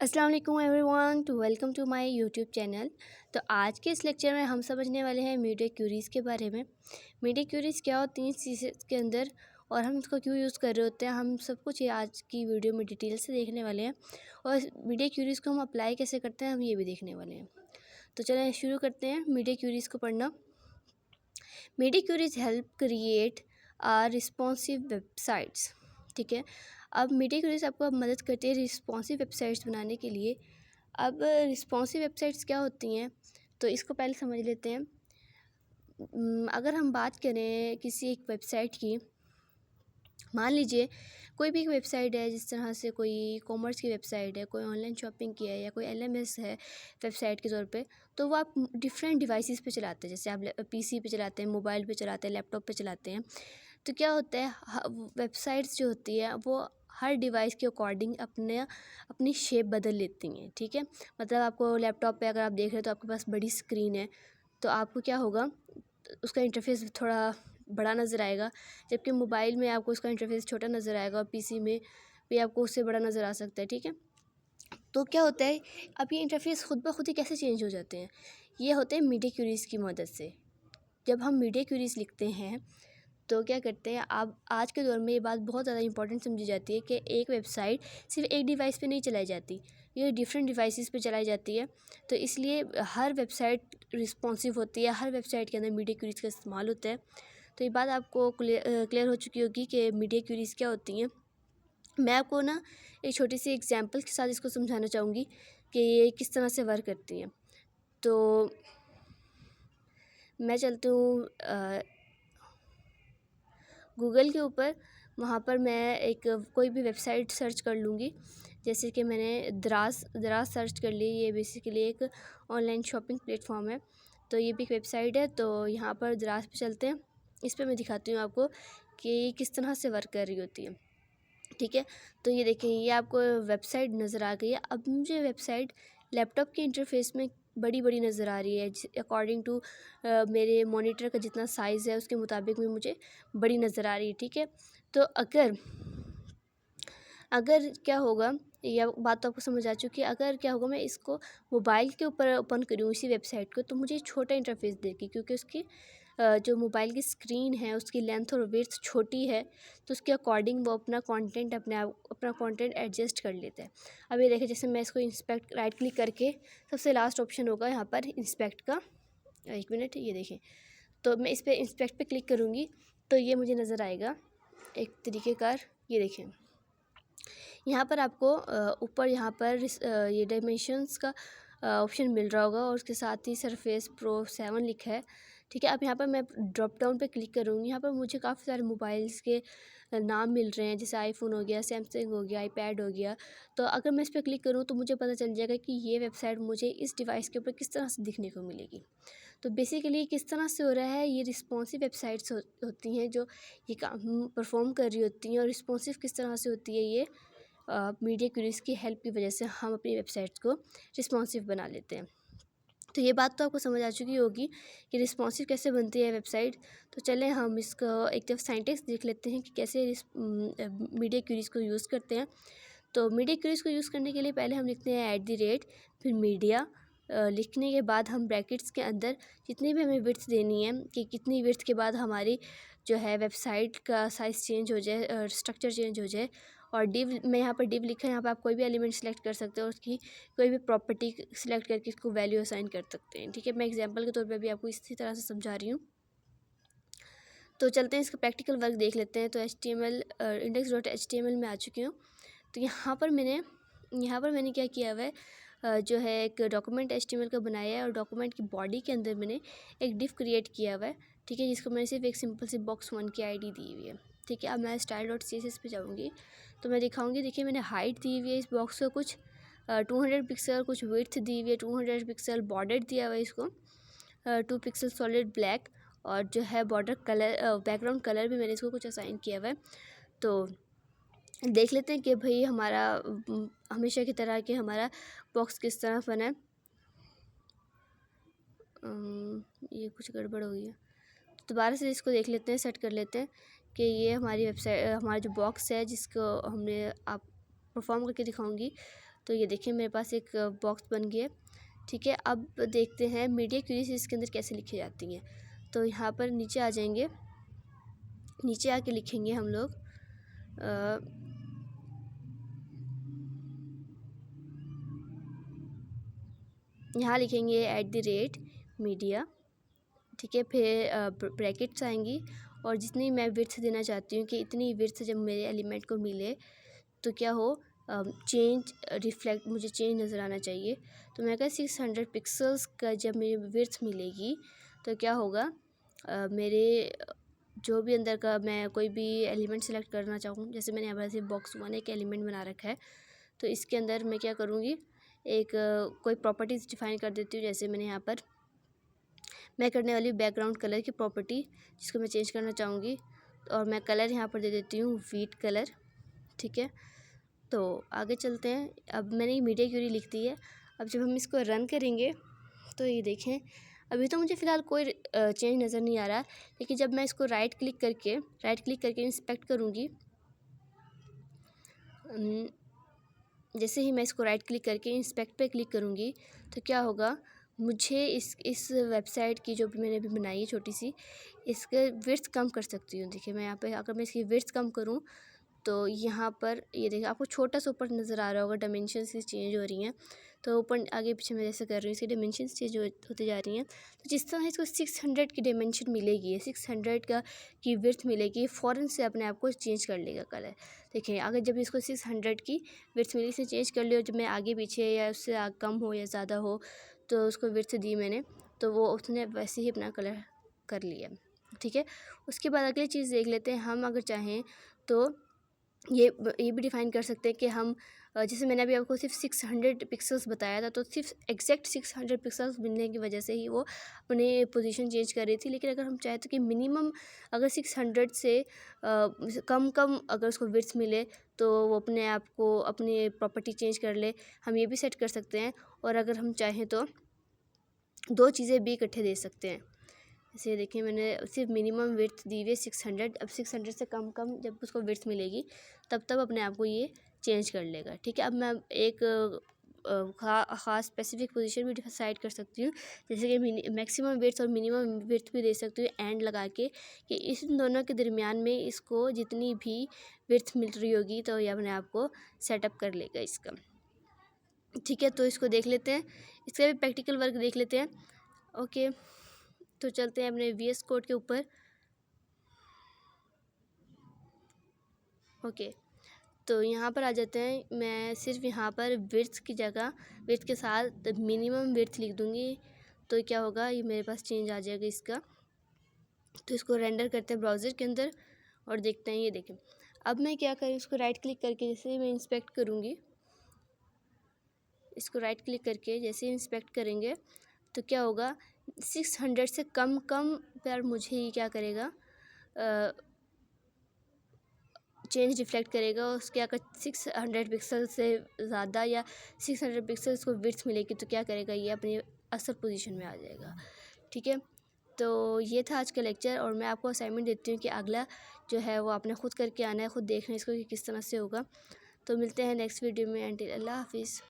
अस्सलाम वालेकुम everyone to welcome to my YouTube channel. तो आज के इस लेक्चर में हम समझने वाले हैं मीडिया क्यूरीज़ के बारे में। मीडिया क्यूरीज़ क्या होती हैं सीसेस के अंदर और हम इसको क्यों यूज़ कर रहे होते हैं, हम सब कुछ ये आज की वीडियो में डिटेल से देखने वाले हैं। और मीडिया क्यूरीज़ को हम अप्लाई कैसे करते हैं हम ये भी देखने वाले हैं। तो चलें शुरू करते हैं मीडिया क्यूरीज़ को पढ़ना। Media queries help create responsive websites. ठीक है, अब मीडिया क्यूरीज आपको अब मदद करती है रिस्पॉन्सिव वेबसाइट्स बनाने के लिए। अब रिस्पॉन्सिव वेबसाइट्स क्या होती हैं तो इसको पहले समझ लेते हैं। अगर हम बात करें किसी एक वेबसाइट की, मान लीजिए कोई भी एक वेबसाइट है, जिस तरह से कोई कॉमर्स की वेबसाइट है, कोई ऑनलाइन शॉपिंग की है या कोई एलएमएस है वेबसाइट के तौर पे, तो वो आप डिफरेंट डिवाइसेस पे चलाते हैं। जैसे आप पीसी पे चलाते हैं, मोबाइल पे चलाते हैं, लैपटॉप पे चलाते हैं। तो क्या होता है, वेबसाइट्स जो होती है वो हर डिवाइस के अकॉर्डिंग अपनी शेप बदल लेती हैं। ठीक है, मतलब आपको लैपटॉप पे अगर आप देख रहे हैं तो आपके पास बड़ी स्क्रीन है, तो आपको क्या होगा, उसका इंटरफेस थोड़ा बड़ा नज़र आएगा, जबकि मोबाइल में आपको उसका इंटरफेस छोटा नज़र आएगा और पीसी में भी आपको उससे बड़ा नज़र आ सकता है। ठीक है, तो क्या होता है, अब ये इंटरफेस खुद ब खुद ही कैसे चेंज हो जाते हैं, ये होते हैं मीडिया क्यूरीज़ की मदद से। जब हम मीडिया क्यूरीज़ लिखते हैं तो क्या करते हैं, आप आज के दौर में ये बात बहुत ज़्यादा इंपॉर्टेंट समझी जाती है कि एक वेबसाइट सिर्फ एक डिवाइस पे नहीं चलाई जाती, ये डिफरेंट डिवाइसेस पे चलाई जाती है। तो इसलिए हर वेबसाइट रिस्पॉन्सिव होती है, हर वेबसाइट के अंदर मीडिया क्यूरीज़ का इस्तेमाल होता है। तो ये बात आपको क्लियर हो चुकी होगी कि मीडिया क्यूरीज़ क्या होती हैं। मैं आपको ना एक छोटी सी एग्जांपल के साथ इसको समझाना चाहूँगी कि ये किस तरह से वर्क करती हैं। तो मैं चलती हूँ गूगल के ऊपर, वहाँ पर मैं एक कोई भी वेबसाइट सर्च कर लूँगी। जैसे कि मैंने दराज़ सर्च कर ली। ये बेसिकली एक ऑनलाइन शॉपिंग प्लेटफॉर्म है, तो ये भी एक वेबसाइट है। तो यहाँ पर दराज़ पे चलते हैं, इस पर मैं दिखाती हूँ आपको कि ये किस तरह से वर्क कर रही होती है। ठीक है, तो ये देखें, ये आपको वेबसाइट नज़र आ गई है। अब मुझे वेबसाइट लैपटॉप के इंटरफेस में बड़ी बड़ी नज़र आ रही है, अकॉर्डिंग टू मेरे मॉनिटर का जितना साइज़ है उसके मुताबिक में मुझे बड़ी नज़र आ रही है। ठीक है, तो अगर अगर क्या होगा, यह बात तो आपको समझ आ चुकी है। अगर क्या होगा, मैं इसको मोबाइल के ऊपर ओपन करूँ इसी वेबसाइट को, तो मुझे छोटा इंटरफेस देगी, क्योंकि उसकी जो मोबाइल की स्क्रीन है उसकी लेंथ और विड्थ छोटी है, तो उसके अकॉर्डिंग वो अपना कंटेंट एडजस्ट कर लेता है। अब ये देखें, जैसे मैं इसको इंस्पेक्ट राइट क्लिक करके, सबसे लास्ट ऑप्शन होगा यहाँ पर इंस्पेक्ट का, एक मिनट, ये देखें, तो मैं इस पर इंस्पेक्ट पे क्लिक करूँगी तो ये मुझे नज़र आएगा एक तरीके का। ये देखें, यहाँ पर आपको ऊपर यहाँ पर ये डायमेंशंस का ऑप्शन मिल रहा होगा और उसके साथ ही सरफेस प्रो 7 लिखा है। ठीक है, अब यहाँ पर मैं ड्रॉप डाउन पे क्लिक करूँगी। यहाँ पर मुझे काफ़ी सारे मोबाइल्स के नाम मिल रहे हैं, जैसे आईफोन हो गया, सैमसंग हो गया, आईपैड हो गया। तो अगर मैं इस पर क्लिक करूँ तो मुझे पता चल जाएगा कि ये वेबसाइट मुझे इस डिवाइस के ऊपर किस तरह से दिखने को मिलेगी। तो बेसिकली किस तरह से हो रहा है, ये रिस्पॉन्सिव वेबसाइट्स होती हैं जो ये काम परफॉर्म कर रही होती हैं। और रिस्पॉन्सिव किस तरह से होती है, ये मीडिया क्यूरीज़ की हेल्प की वजह से हम अपनी वेबसाइट्स को रिस्पॉन्सिव बना लेते हैं। तो ये बात तो आपको समझ आ चुकी होगी कि रिस्पॉन्सिव कैसे बनती है वेबसाइट। तो चलें हम इसको एक दफ़ा साइंटिस्ट देख लेते हैं कि कैसे मीडिया क्यूरीज़ को यूज़ करते हैं। तो मीडिया क्यूरीज़ को यूज़ करने के लिए पहले हम लिखते हैं @ फिर मीडिया। लिखने के बाद हम ब्रैकेट्स के अंदर जितनी भी हमें विड्थ देनी है, कि कितनी विड्थ के बाद हमारी जो है वेबसाइट का साइज़ चेंज हो जाए और स्ट्रक्चर चेंज हो जाए। और डिव, मैं यहाँ पर डिव लिखा है, यहाँ पर आप कोई भी एलिमेंट सेलेक्ट कर सकते हो और उसकी कोई भी प्रॉपर्टी सेलेक्ट करके इसको वैल्यू असाइन कर सकते हैं। ठीक है, मैं एग्जांपल के तौर पे भी आपको इसी तरह से समझा रही हूँ। तो चलते हैं इसका प्रैक्टिकल वर्क देख लेते हैं। तो HTML index.html में आ चुकी हूँ। तो यहाँ पर मैंने क्या किया हुआ है, जो है एक डॉक्यूमेंट HTML का बनाया है और डॉक्यूमेंट की बॉडी के अंदर मैंने एक डिव क्रिएट किया हुआ है। ठीक है, जिसको मैंने सिर्फ एक सिंपल सी box1 की ID दी हुई है। ठीक है, अब मैं style.css पे जाऊँगी तो मैं दिखाऊँगी। देखिए, मैंने हाइट दी हुई है इस बॉक्स को कुछ 200 पिक्सल, कुछ विड्थ दी हुई है 200 पिक्सल, बॉर्डर दिया हुआ है इसको 2 पिक्सल सॉलिड ब्लैक, और जो है बॉर्डर कलर बैकग्राउंड कलर भी मैंने इसको कुछ असाइन किया हुआ है। तो देख लेते हैं कि भाई हमारा हमेशा की तरह कि हमारा बॉक्स किस तरह बना है। ये कुछ गड़बड़ हो गई है, तो दोबारा से इसको देख लेते हैं, सेट कर लेते हैं कि ये हमारी वेबसाइट, हमारा जो बॉक्स है जिसको हमने आप परफॉर्म करके दिखाऊंगी। तो ये देखिए मेरे पास एक बॉक्स बन गया। ठीक है, अब देखते हैं मीडिया क्यूरीज इसके अंदर कैसे लिखी जाती हैं। तो यहाँ पर नीचे आ जाएंगे, नीचे आके लिखेंगे हम लोग यहाँ लिखेंगे @मीडिया। ठीक है, फिर ब्रैकेट्स आएंगी और जितनी मैं विड्थ देना चाहती हूँ कि इतनी विड्थ जब मेरे एलिमेंट को मिले तो क्या हो, चेंज रिफ्लेक्ट, मुझे चेंज नज़र आना चाहिए। तो मैं कहा 600 पिक्सल्स का जब मेरी विड्थ मिलेगी तो क्या होगा, मेरे जो भी अंदर का मैं कोई भी एलिमेंट सेलेक्ट करना चाहूँ, जैसे मैंने यहाँ पर से बॉक्स 1 एक एलिमेंट बना रखा है, तो इसके अंदर मैं क्या करूँगी, एक कोई प्रॉपर्टीज़ डिफाइन कर देती हूँ। जैसे मैंने यहाँ पर मैं करने वाली बैकग्राउंड कलर की प्रॉपर्टी जिसको मैं चेंज करना चाहूँगी, और मैं कलर यहाँ पर दे देती हूँ व्हीट कलर। ठीक है, तो आगे चलते हैं। अब मैंने ये मीडिया क्यूरी लिख दी है। अब जब हम इसको रन करेंगे तो ये देखें, अभी तो मुझे फ़िलहाल कोई चेंज नज़र नहीं आ रहा, लेकिन जब मैं इसको राइट क्लिक करके इंस्पेक्ट करूँगी, जैसे ही मैं इसको राइट क्लिक करके इंस्पेक्ट पे क्लिक करूँगी तो क्या होगा, मुझे इस वेबसाइट की जो भी मैंने अभी बनाई है छोटी सी, इसके विड्थ कम कर सकती हूँ। देखिए मैं यहाँ पे अगर मैं इसकी विड्थ कम करूँ तो यहाँ पर ये देखिए आपको छोटा सा ऊपर नज़र आ रहा होगा, डायमेंशंस चेंज हो रही हैं। तो ऊपर आगे पीछे मैं जैसे कर रही हूँ इसकी डायमेंशंस चेंज होते जा रही हैं। तो जिस तरह इसको 600 की डायमेंशन मिलेगी, 600 की विड्थ मिलेगी, फ़ौरन से अपने आप को चेंज कर लेगा कलर। देखिए अगर जब इसको 600 की विड्थ मिली, इसे चेंज कर लियो, जब मैं आगे पीछे या उससे कम हो या ज़्यादा हो तो उसको विड्थ दी मैंने, तो वो उसने वैसे ही अपना कलर कर लिया। ठीक है, उसके बाद अगली चीज़ देख लेते हैं। हम अगर चाहें तो ये भी डिफ़ाइन कर सकते हैं कि हम जैसे मैंने अभी आपको सिर्फ 600 पिक्सल्स बताया था, तो सिर्फ एग्जैक्ट 600 पिक्सल्स मिलने की वजह से ही वो अपने पोजीशन चेंज कर रही थी। लेकिन अगर हम चाहें तो कि मिनिमम अगर 600 से कम अगर उसको विड्थ मिले तो वो अपने आप को अपनी प्रॉपर्टी चेंज कर ले, हम ये भी सेट कर सकते हैं। और अगर हम चाहें तो दो चीज़ें भी इकट्ठे दे सकते हैं। जैसे देखिए मैंने सिर्फ मिनिमम विड्थ दी हुई है 600, अब 600 से कम जब उसको विड्थ मिलेगी तब अपने आप को ये चेंज कर लेगा। ठीक है, अब मैं एक ख़ास स्पेसिफिक पोजीशन भी डिसाइड कर सकती हूँ, जैसे कि मैक्सिमम विड्थ और मिनिमम विड्थ भी दे सकती हूँ एंड लगा के, कि इस दोनों के दरमियान में इसको जितनी भी विड्थ मिल रही होगी तो ये अपने आप को सेटअप कर लेगा इसका। ठीक है, तो इसको देख लेते हैं, इसका भी प्रैक्टिकल वर्क देख लेते हैं। ओके, तो चलते हैं अपने VS कोड के ऊपर। ओके, तो यहाँ पर आ जाते हैं। मैं सिर्फ यहाँ पर विड्थ की जगह विड्थ के साथ मिनिमम विड्थ लिख दूँगी, तो क्या होगा, ये मेरे पास चेंज आ जाएगा इसका। तो इसको रेंडर करते हैं ब्राउज़र के अंदर और देखते हैं। ये देखें, अब मैं क्या करूँ, इसको राइट क्लिक करके जैसे ही मैं इंस्पेक्ट करूँगी, इसको राइट क्लिक करके जैसे ही इंस्पेक्ट करेंगे तो क्या होगा, 600 से कम पर मुझे ये क्या करेगा, चेंज रिफ्लेक्ट करेगा। उसके अगर 600 पिक्सल से ज़्यादा या 600 पिक्सल्स को विड्थ मिलेगी तो क्या करेगा, ये अपनी असल पोजीशन में आ जाएगा। ठीक है, तो ये था आज का लेक्चर, और मैं आपको असाइनमेंट देती हूँ कि अगला जो है वो आपने ख़ुद करके आना है, ख़ुद देखना है इसको कि किस तरह से होगा। तो मिलते हैं नेक्स्ट वीडियो में। अल्लाह हाफिज़।